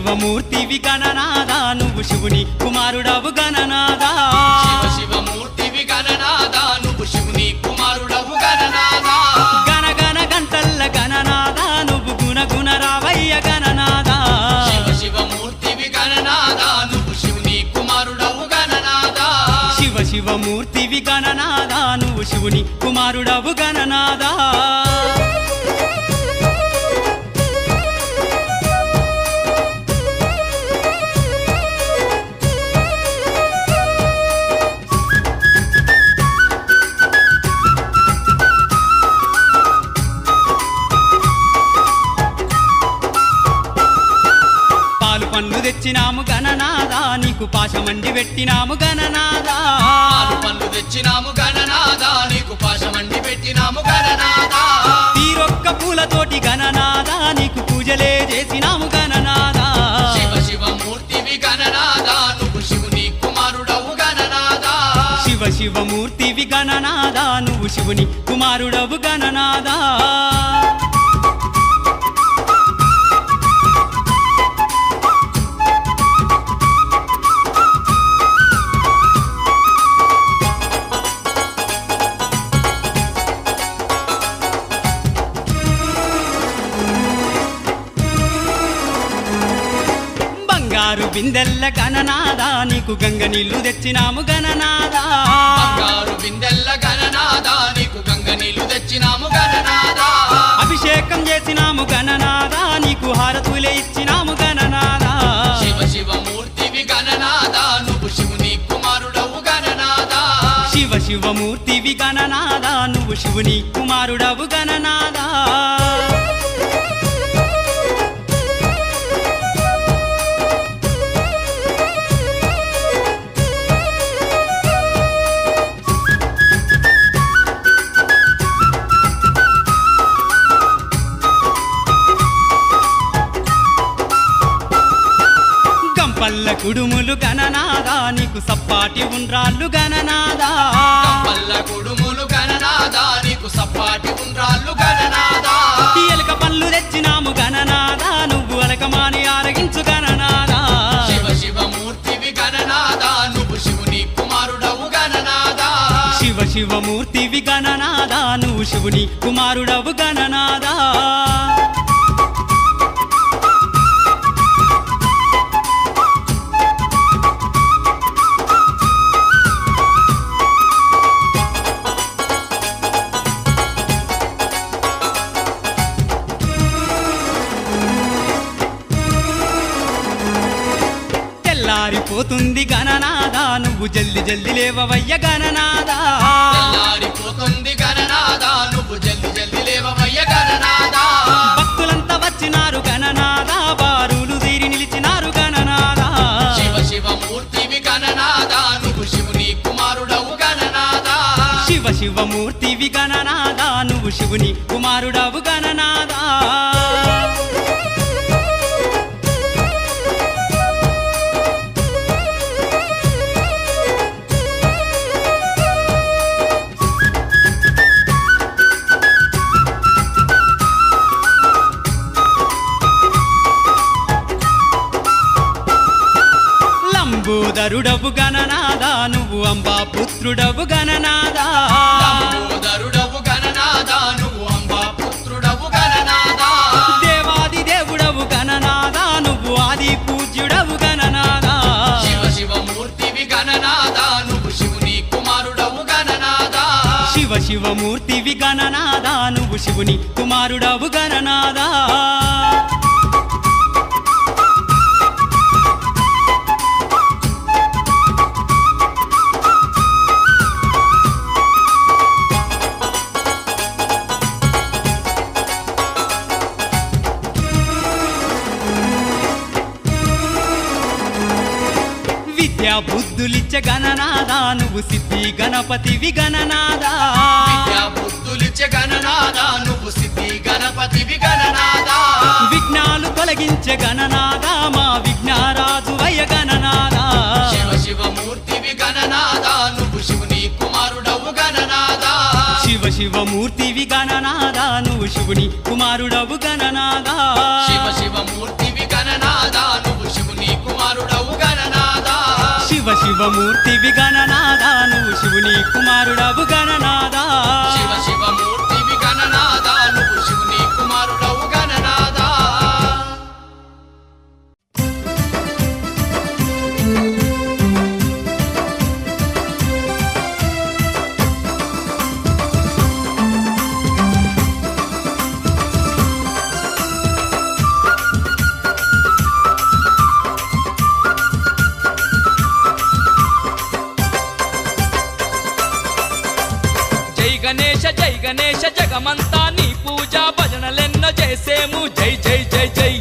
శివమూర్తివి గణనాదా నువ్వు శివుని కుమారుడవు గణనాదా శివమూర్తివి గణనాదా నువ్వు శివుని కుమారుడవు గణనాదా గణ గణ గంటల్ల గణనాదా నువ్వు గుణ గుణ రావయ్య గణనాదా శివమూర్తివి గణనాదా నువ్వు శివుని కుమారుడవు గణనాదా శివమూర్తివి గణనాదా నువ్వు శివుని కుమారుడవు గణనాదా పండ్లు తెచ్చినాము గణనాదా నీకు పాశమండి పెట్టినాము గణనాదా పండ్లు తెచ్చినాము గణనాదా నీకు పాశమండి పెట్టినాము గణనాదా తీరొక్క పూలతోటి గణనాదా నీకు పూజలే చేసినాము గణనాదా శివమూర్తివి గణనాదా నువ్వు శివుని కుమారుడవు గణనాదా శివమూర్తివి గణనాదా నువ్వు శివుని కుమారుడవు గణనాదా బంగారు బిందెల్ల గణనాదా నీకు గంగ నీళ్లు తెచ్చినాము గణనాదా బంగారు బిందెల్ల గణనాదా నీకు గంగ నీళ్లు తెచ్చినాము గణనాదా అభిషేకం చేసినాము గణనాదా నీకు హారతులే ఇచ్చినాము గణనాదా శివమూర్తివి గణనాదా నువ్వు శివుని కుమారుడవు గణనాదా శివమూర్తివి గణనాదా నువ్వు శివుని కుమారుడవు గణనాదా పల్ల కుడుములు గణనాదా నీకు సప్పాటి ఉండ్రాళ్ళు గణనాదా పల్ల కుడుములు గణనాదా నీకు సప్పాటి ఉండ్రాళ్ళు గణనాదా ఎలక పళ్ళు తెచ్చినాము గణనాదా నువ్వు అలకమాని ఆరగించు గణనాదా శివమూర్తివి గణనాదా నువ్వు శివుని కుమారుడవు గణనాదా శివమూర్తివి గణనాదా నువ్వు శివుని కుమారుడవు గణనాదా తెల్లారిపోతుంది గణనాదా నువ్వు జల్ది జల్ది లేవవయ్య గణనాదా తెల్లారిపోతుంది గణనాదా నువ్వు జల్ది జల్ది లేవవయ్య గణనాదా భక్తులంతా వచ్చినారు గణనాదా బారులు తీరి నిలిచినారు గణనాదా శివమూర్తివి గణనాదా నువ్వు శివుని కుమారుడవు గణనాదా శివమూర్తివి గణనాదా నువ్వు శివుని కుమారుడవు గణనాదా లంబోదరుడవు గణనాదా నువ్వు అంబా పుత్రుడవు గణనాదా లంబోదరుడవు గణనాదా నువ్వు అంబా పుత్రుడవు గణనాదా దేవాది దేవుడవు గణనాదా నువ్వు ఆది పూజ్యుడవు గణనాదా శివమూర్తివి గణనాదా నువ్వు శివుని కుమారుడవు గణనాదా శివమూర్తివి గణనాదా నువ్వు శివుని కుమారుడవు గణనాదా విద్యా బుద్ధులిచ్చ గణనాదా నువ్వు సిద్ధి గణపతివి గణనాదా విద్యా బుద్ధులిచ్చే గణనాదా నువ్వు సిద్ధి గణపతివి గణనాదా విఘ్నాలు తొలగించే గణనాదా మా విఘ్నారాజు వయ్య గణనాదా శివమూర్తివి గణనాదా నువ్వు శివుని కుమారుడవు గణనాదా శివమూర్తివి గణనాదా నువ్వు శివుని కుమారుడవు గణనాదా శివ శివమూర్తివి గణనాదా నువ్వు శివుని కుమారుడవు గణనాదా శివమూర్తివి గణనాదా నువ్వు శివుని కుమారుడవు గణనాదా శివ శివమూర్తివి గణనాదా నువ్వు శివుని కుమారుడవు గణనాదా జై గణేశ జగమంతా నీ పూజ భజనలెన్నో చేసేము జై జై జై జై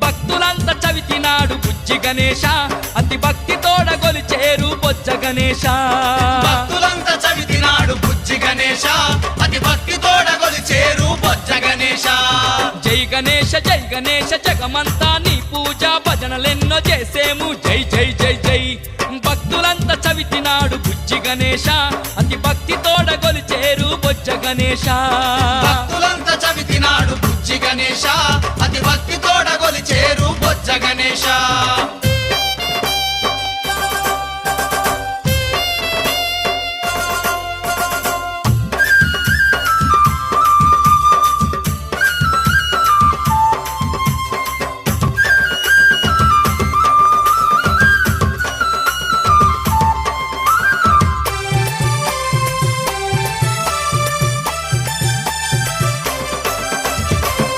భక్తులంతా చవితినాడు బుజ్జి గణేశ అతి భక్తి తోడగొలిచేరు బొజ్జ గణేశ భక్తులంతా చవితినాడు బుజ్జి గణేశ అతి భక్తి తోడగొలిచేరు బొజ్జ గణేశ జై గణేశ జగమంతా నీ పూజ భజనలెన్నో చేసేము జై జై జై జై భక్తులంతా చవితినాడు బుజ్జి గణేశ అతి భక్తి తోడగొలిచేరు బొజ్జ గణేశ భక్తులంతా చవితినాడు బుజ్జి గణేశ అతి భక్తి తోడగొలిచేరు బొజ్జ గణేశ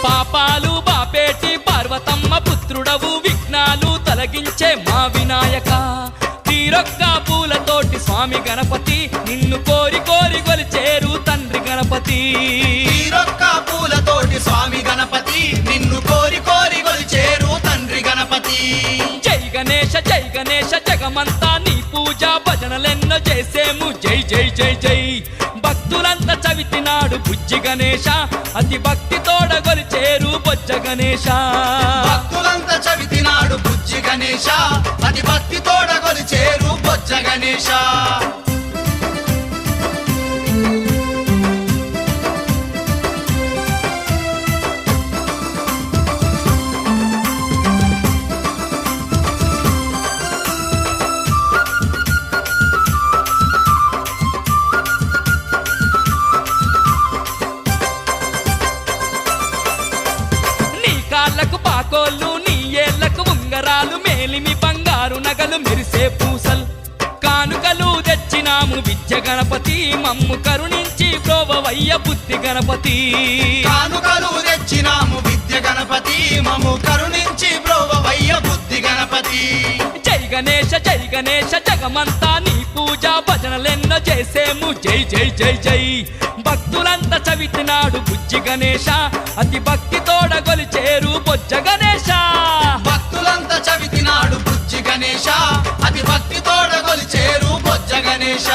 పాపాలు బాపేటి పార్వతమ్మ పుత్రుడవు విఘ్నాలు తొలగించే మా వినాయక తీరొక్క పూలతోటి స్వామి గణపతి నిన్ను కోరి కోరి కొలిచేరు తండ్రి గణపతి తీరొక్క పూలతోటి స్వామి గణపతి నిన్ను కోరి కోరి కొలిచేరు తండ్రి గణపతి జై గణేశ జగమంతా నీ పూజ భజనలెన్నో చేసేము జై జై జై జై భక్తులంతా చవితినాడు బుజ్జి గణేశ అతి భక్తి తోడగొలిచేరు బొజ్జ గణేశ భక్తులంతా చవితినాడు బుజ్జి గణేశ అతి భక్తి తోడగొలిచేరు బొజ్జ గణేశ నీ కాళ్ళకు పాకోళ్ళు నీ ఏళ్లకు ఉంగరాలు మేలిమి బంగారు నగలు మెరిసే పూసలు కానుకలు తెచ్చినాము విద్య గణపతి మమ్ము కరుణించి ప్రోవవయ్య బుద్ధి గణపతి కానుకలు తెచ్చినాము విద్య గణపతి మము కరుణించి బ్రోవవయ్య బుద్ధి గణపతి జై గణేశ జగమంతా నీ పూజ భజనలెన్నో చేసేము జై జై జై జై భక్తులంతా చవితినాడు బుజ్జి గణేశ అతి భక్తి తోడగొలిచేరు బొజ్జ గణేశ భక్తులంతా చవితినాడు బుజ్జి గణేశ అతి భక్తి తోడగొలిచేరు బొజ్జ గణేశ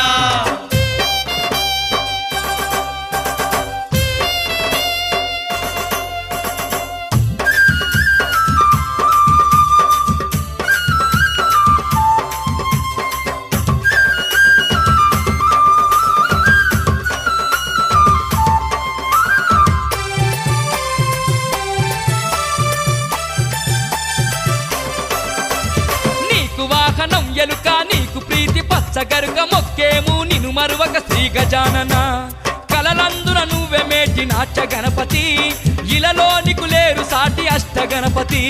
నీకు వాహనం ఎలుక నీకు ప్రీతి పచ్చగరుక మొక్కేము నిను మరువక శ్రీ గజానన కలలందున నువ్వే మేటి నాట్య గణపతి ఇలలో నీకు లేరు సాటి అష్ట గణపతి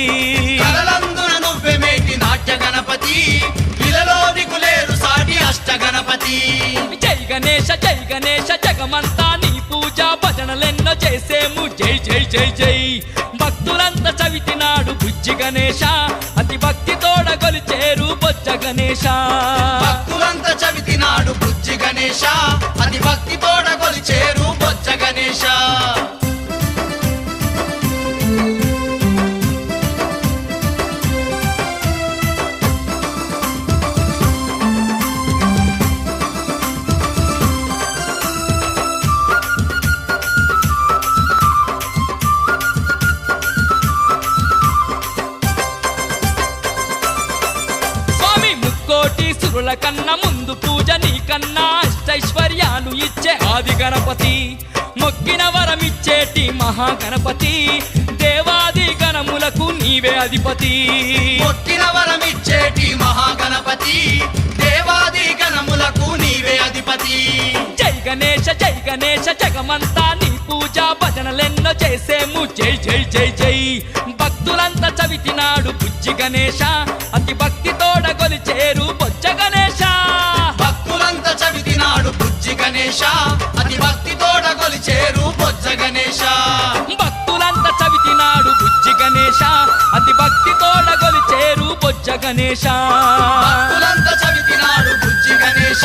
కలలందున నువ్వే మేటి నాట్య గణపతి ఇలలో నీకు లేరు సాటి అష్ట గణపతి జై గణేశ జగమంతా నీ పూజ భజనలెన్నో చేసేము జై జై జై జై భక్తులంతా చవితినాడు బుజ్జి గణేశ అతి భక్తి తోడగొలిచేరు బొజ్జ గణేశ భక్తులంతా చవితినాడు బుజ్జి గణేశ అతి భక్తి తోడగొలిచేరు బొజ్జ గణేశ స్వామి ముక్కోటి సురుల కన్నా ముందు పూజ నీకన్నా అష్టైశ్వర్యాలు ఇచ్చే ఆది గణపతి మొక్కిన వరమిచ్చేటి మహాగణపతి దేవాది గణములకు నీవే అధిపతి మొక్కిన వరమిచ్చేటి మహాగణపతి దేవాది గణములకు నీవే అధిపతి జై గణేశ జగమంతా నీ పూజ భజనలెన్నో చేసేము జై జై జై జై భక్తులంతా చవితినాడు బుజ్జి గణేశ అతి భక్తి తోడ గొలిచేరు బొజ్జ గణేశ భక్తులంతా చవితినాడు బుజ్జి గణేశ అతి భక్తి తోడ కొలిచేరు బొజ్జ గణేశ భక్తులంతా చవితినాడు బుజ్జి గణేశ అతి భక్తి తోడ గొలిచేరు బొజ్జ గణేశ భక్తులంతా చవితినాడు బుజ్జి గణేశ